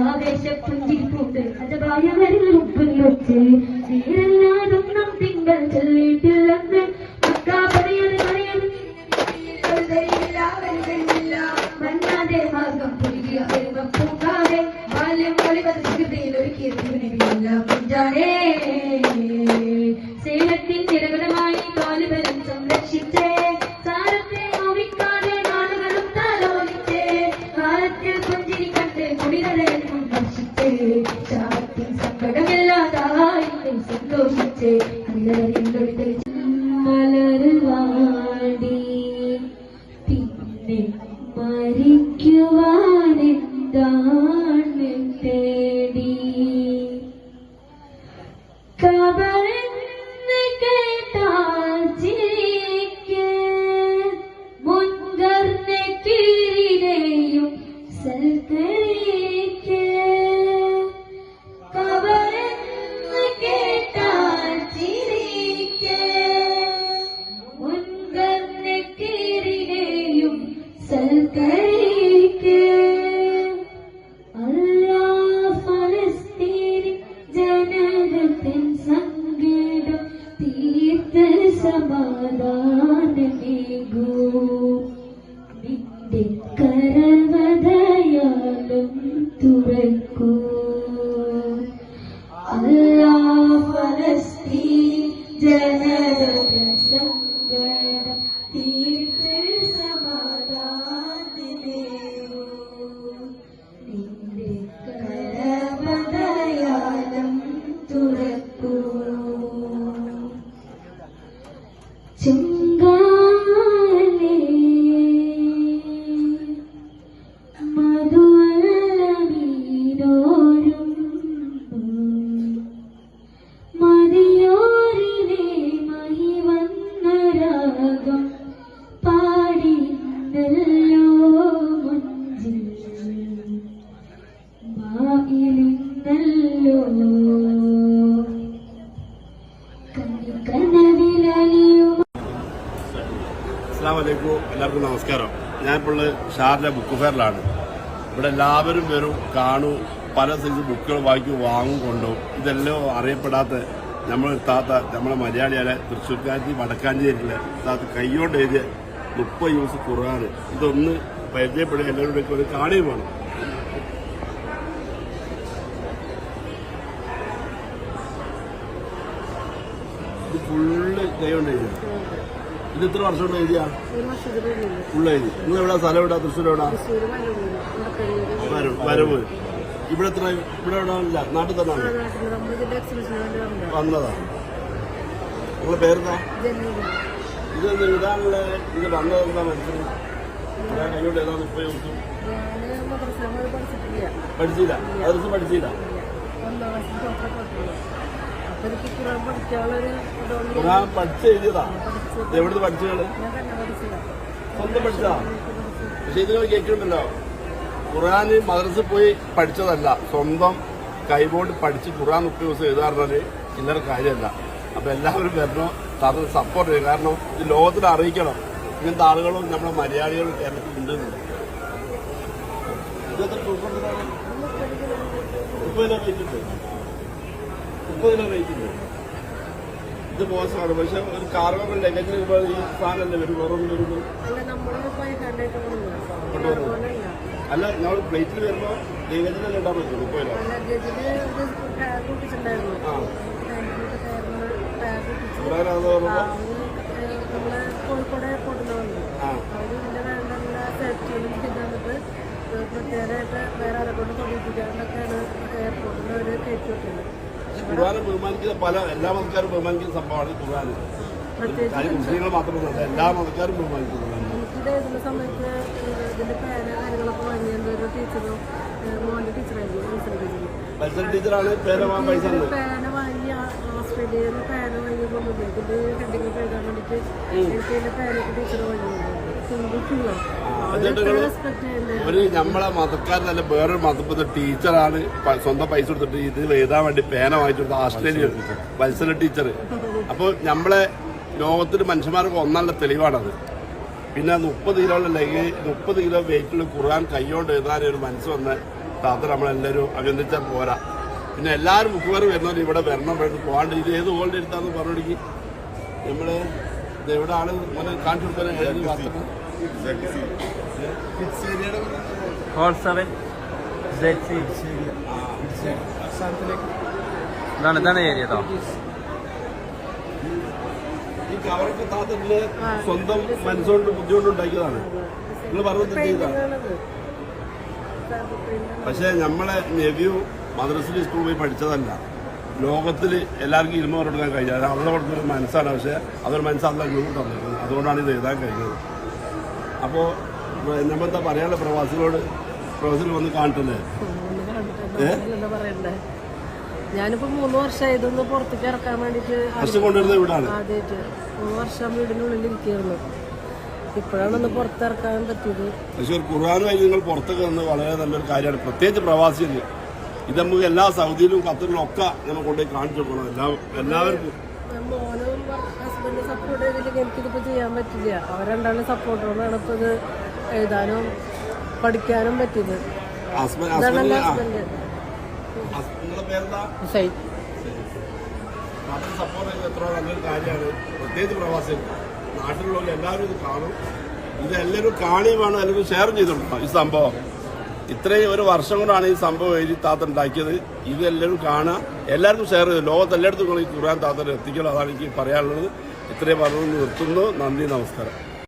ആവേശപ്പുഞ്ചിരിപ്പുണ്ട് അജപായ വരികൾ ഉപ്പിൽ വെച്ച് നീരെല്ലാതൊന്നും തിങ്കൾ ചൊല്ലിയിട്ടില്ലെന്ന് വന്നാതെ മാർഗം പുലിയ പൂങ്കാതെ ബാല്യം കളിവത് സുഹൃതയിൽ ഒരുക്കിയ പുഞ്ചാടേ സേനത്തിൻ നിരകടമായി തോലുബലം സംരക്ഷിച്ചേ സാരത്തെ നോവിക്കാതെ നാടുകളും താലോലിച്ചേ കാലത്തിൽ പുഞ്ചിരി കണ്ട് കുടിനടയെന്നും ഭക്ഷിച്ചേ ശാപത്തിൻ സങ്കടമില്ലാതായി സന്തോഷിച്ചേ മലർവാടി പിന്നെ മരിക്കുവാനെന്താണ് തേടി കബറെന്ന് കേട്ടാൽ ചിരിക്ക് മുൻകർന്ന് കീഴിലെയും സൽക്കരിക്ക് കബറെന്ന് കേട്ടാൽ ചിരിക്ക് മുൻകർന്ന് കീഴിലെയും സൽക്കരിക്ക് സമാധാനമേകൂ നിന്റെ കരവതയാലും തുറക്കൂ അല്ലാഹ് ഫലസ്തീൻ ജനതയുടെ സങ്കടം തീർത്ത് സമാധാനമേകൂ നിന്റെ കരവതയാലും തുറക്കൂ ചെങ്കാലേ മധുവല്ലമീനോരും മതിയോരിലെ മഹിവന്ന രാഗം പാടിന്നല്ലോ മുഞ്ചിൽ മായിലിന്നല്ലോ എല്ലാവർക്കും നമസ്കാരം. ഞാനിപ്പോൾ ഷാർജ ബുക്ക് ഫെയറിലാണ്. ഇവിടെ എല്ലാവരും വരും, കാണും, പല സൈസ് ബുക്കുകൾ വാങ്ങും കൊണ്ടുപോകും. ഇതെല്ലാം അറിയപ്പെടാത്ത നമ്മൾ താത്ത നമ്മളെ മലയാളികളെ തൃശ്ശൂർക്കാരി വടക്കാഞ്ചേരിയിലെ താത്ത കൈകൊണ്ട് എഴുതിയ 30 യൂസ് ഖുർആൻ. ഇതൊന്ന് പരിചയപ്പെടുക, എല്ലാവരുടെയൊക്കെ ഒരു കാണുകയും വേണം. ഇത് ഫുള്ള് കൈകൊണ്ട് എഴുതിയ. ഇത് എത്ര വർഷം കൊണ്ട് എഴുതിയാ? ഫുള്ള് എഴുതി. നിങ്ങൾ എവിടെ സ്ഥലം എവിടാ? തൃശ്ശൂർ എവിടാ? വരവ്. ഇവിടെ എത്ര? ഇവിടെ എവിടെ ഇല്ല, നാട്ടിൽ തന്നെ വന്നതാ. നിങ്ങളുടെ പേരെന്താ? ഇത് ഇതാണുള്ള ഇത് വന്നതെന്താ മനസ്സിൽ? ഞാൻ കൈകൊണ്ട് ഏതാണ് ഇപ്പൊ യൂസും പഠിച്ചില്ല? അത് പഠിച്ചില്ല. ഖുർആൻ പഠിച്ച് എഴുതിയതാ? എവിടുന്ന് പഠിച്ചത്? സ്വന്തം പഠിച്ചതാ? പക്ഷെ ഇത് കേൾക്കുന്നുണ്ടല്ലോ, ഖുർആന് മദ്രസയിൽ പോയി പഠിച്ചതല്ല, സ്വന്തം കൈബോർഡ് പഠിച്ച് ഖുർആൻ 30 ദിവസം എഴുതാറുള്ളത് ചില്ലറ കാര്യമല്ല. അപ്പൊ എല്ലാവരും വരണോ, അത് സപ്പോർട്ട് ചെയ്യും. കാരണം ഇത് ലോകത്തിൽ അറിയിക്കണം, ഇങ്ങനത്തെ ആളുകളും നമ്മുടെ മലയാളികളും കേരളത്തിൽ ഉണ്ട്. ഇതെത്ര 30 കിലോ റേറ്റ് ഉണ്ട്. 30 കിലോ റേറ്റ് ഉണ്ട്. ഇത് മോശമാണ്. പക്ഷെ ഒരു കാർഗോ ലഗേജിന് ഈ സാധനമല്ലേ വരും, വേറൊന്നും വരുമ്പോൾ അല്ല. നമ്മൾ പ്ലേറ്റിൽ വരുമ്പോൾ ലഗേജിനല്ലേ ഇടാൻ പറ്റും. 30 കിലോ കോഴിക്കോട് എയർപോർട്ടിൽ പോലും ചെയ്തിട്ട് പ്രത്യേകമായിട്ട് വേറെ ആരെ കൊണ്ട് തൊഴിപ്പിക്കാനൊക്കെയാണ് എയർപോർട്ടിൽ അവർ കയറ്റി വിട്ടത്. ഖുർആനെ ബഹുമാനിക്കുന്ന എല്ലാ മതക്കാരും ബഹുമാനിക്കുന്ന സംഭവമാണ് ഖുർആൻ. കാര്യം മുസ്ലിങ്ങൾ മാത്രമല്ല, എല്ലാ മതക്കാരും ബഹുമാനിക്കുന്നു. എനിക്കിത് എഴുതുന്ന സമയത്ത് ഇതിന്റെ പേന കാര്യങ്ങളൊക്കെ വാങ്ങി എന്തൊരു ടീച്ചറും മോന്റെ ടീച്ചറായിരുന്നു മത്സര ടീച്ചറാണ് പേന പൈസ പേന വാങ്ങി ഓസ്ട്രേലിയയിൽ നിന്ന് പേന വാങ്ങിയപ്പോൾ ഇതിന്റെ ഹെഡിങ് എഴുതാൻ വേണ്ടിയിട്ട് എനിക്ക് ഇതിന്റെ പേനൊക്കെ ടീച്ചർ ഇവര് നമ്മളെ മതക്കാരനല്ല, വേറൊരു മതപ്പത്തെ ടീച്ചറാണ് സ്വന്തം പൈസ കൊടുത്തിട്ട് ഇത് എഴുതാൻ വേണ്ടി പേന വാങ്ങിച്ചു കൊടുത്ത ഓസ്ട്രേലിയ മത്സര ടീച്ചർ. അപ്പോൾ നമ്മളെ ലോകത്തിൽ മനുഷ്യന്മാർക്ക് ഒന്നാനുള്ള തെളിവാണത്. പിന്നെ 30 കിലോ 30 കിലോ വെയിറ്റുള്ള ഖുർആൻ കൈകൊണ്ട് എഴുതാൻ ഒരു മനസ്സ് വന്ന താത്ത നമ്മളെല്ലാവരും അഭിനന്ദിച്ചാൽ പോരാ. പിന്നെ എല്ലാവരും ബുക്കുകാർ വരുന്നവരും ഇവിടെ വരണം, വേണ്ടി പോകാണ്ട് ഇത് ഏത് ഹോളിൽ എടുത്താന്ന് പറഞ്ഞിടയ്ക്ക് നമ്മള് എവിടെ ആണ് കാണിച്ചു കൊടുക്കാൻ ഇതാണ് ഏരിയ കേട്ടോ. ഈ കവറൊക്കെ താത്തല്ലേ സ്വന്തം മനസ്സുകൊണ്ട് ബുദ്ധിമുട്ട് ഉണ്ടാക്കിയതാണ്. നിങ്ങൾ പറഞ്ഞത് ചെയ്താണ്. പക്ഷെ നമ്മളെ നെവ്യൂ മദ്രസയിൽ സ്കൂളിൽ പോയി പഠിച്ചതല്ല. ലോകത്തിൽ എല്ലാവർക്കും ഇരുമ കൊടുക്കാൻ കഴിഞ്ഞത് അവിടെ കൊടുത്തൊരു മനസ്സാണ്. പക്ഷെ അതൊരു മനസ്സല്ല ഗ്രൂപ്പ് തന്നിരുന്നത്. അതുകൊണ്ടാണ് ഇത് എഴുതാൻ കഴിഞ്ഞത്. അപ്പോൾ നമ്മളെന്താ പറയാനുള്ള പ്രവാസികളോട്? പ്രവാസികൾ വന്ന് കാണട്ടല്ലേ? ഞാനിപ്പോ 3 വർഷമായി ഇതൊന്ന് പുറത്തേക്ക് ഇറക്കാൻ വേണ്ടിട്ട് കൊണ്ടുവരുന്ന വീടാണ്. ആദ്യമായിട്ട് 3 വർഷം വീടിനുള്ളിൽ ഇരിക്കുന്നു. ഇപ്പോഴാണ് ഒന്ന് പുറത്തിറക്കാൻ പറ്റിയത്. പക്ഷെ ഒരു ഖുർആനുമായി നിങ്ങൾ പുറത്തൊക്കെ വന്ന് വളരെ നല്ലൊരു കാര്യമാണ്. പ്രത്യേകിച്ച് പ്രവാസികൾ ഇത് നമുക്ക് എല്ലാ സൗദിയിലും ഖത്തറിലും ഒക്കെ നമ്മൾ കൊണ്ടുപോയി കാണിച്ചു കൊടുക്കണം. എല്ലാവർക്കും മോനും ഹസ്ബൻഡ് സപ്പോർട്ട് ചെയ്തില്ലെങ്കിൽ എനിക്കിതിപ്പോൾ ചെയ്യാൻ പറ്റില്ല. അവർ രണ്ടാളും സപ്പോർട്ട് കൊണ്ടാണ് ഇപ്പോൾ ഇത് എഴുതാനും പഠിക്കാനും പറ്റിയത്. ഇതാണ് ഹസ്ബൻഡ് സപ്പോർട്ട് ചെയ്ത് എത്ര നല്ലൊരു കാര്യമാണ്. പ്രത്യേകിച്ച് പ്രവാസികൾ നാട്ടിലുള്ള എല്ലാവരും ഇത് കാണും. ഇതെല്ലാവരും കാണുകയാണ്, എല്ലാവരും ഷെയർ ചെയ്തിട്ടുണ്ടോ ഈ സംഭവം? ഇത്രയും ഒരു വർഷം കൊണ്ടാണ് ഈ സംഭവം എഴുതി താത്ത ഉണ്ടാക്കിയത്. ഇതെല്ലാവരും കാണുക, എല്ലാവർക്കും ഷെയർ ചെയ്തു. ലോകത്ത് എല്ലായിടത്തും ഈ ഖുർആൻ താത്തനെ എത്തിക്കണം. അതാണ് എനിക്ക് പറയാനുള്ളത്. ഇത്രയും പറഞ്ഞു നിർത്തുന്നു. നന്ദി, നമസ്കാരം.